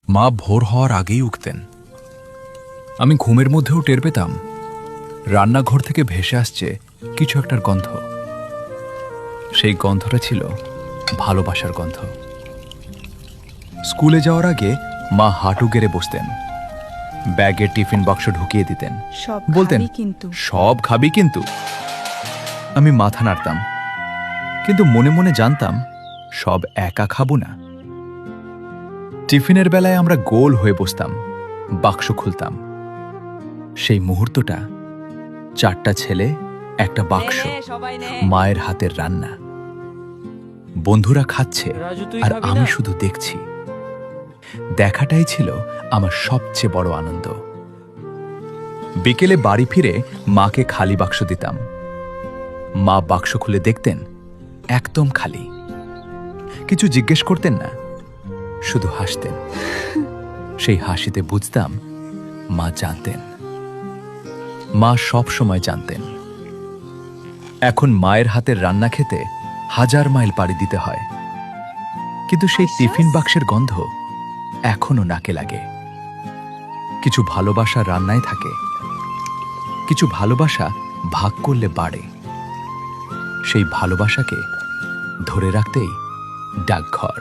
মা ভোর হওয়ার আগেই উঠতেন। আমি ঘুমের মধ্যেও টের পেতাম রান্নাঘর থেকে ভেসে আসছে কিছু একটার গন্ধ। সেই গন্ধটা ছিল ভালোবাসার গন্ধ। স্কুলে যাওয়ার আগে মা হাঁটু গেড়ে বসতেন, ব্যাগে টিফিন বাক্স ঢুকিয়ে দিতেন, বলতেন সব খাবি কিন্তু। আমি মাথা নাড়তাম, কিন্তু মনে মনে জানতাম সব একা খাবো না। টিফিনের বেলায় আমরা গোল হয়ে বসতাম, বাক্স খুলতাম। সেই মুহূর্তটা, 4টা ছেলে, একটা বাক্স, মায়ের হাতের রান্না। বন্ধুরা খাচ্ছে আর আমি শুধু দেখছি। দেখাটাই ছিল আমার সবচেয়ে বড় আনন্দ। বিকেলে বাড়ি ফিরে মাকে খালি বাক্স দিতাম। মা বাক্স খুলে দেখতেন একদম খালি। কিছু জিজ্ঞেস করতেন না, শুধু হাসতেন। সেই হাসিতে বুঝতাম মা জানতেন। মা সব সময় জানতেন। এখন মায়ের হাতের রান্না খেতে 1000 মাইল পাড়ি দিতে হয়, কিন্তু সেই টিফিন বাক্সের গন্ধ এখনো নাকে লাগে। কিছু ভালোবাসা রান্নায় থাকে, কিছু ভালোবাসা ভাগ করলে বাড়ে। সেই ভালোবাসাকে ধরে রাখতেই ডাকঘর।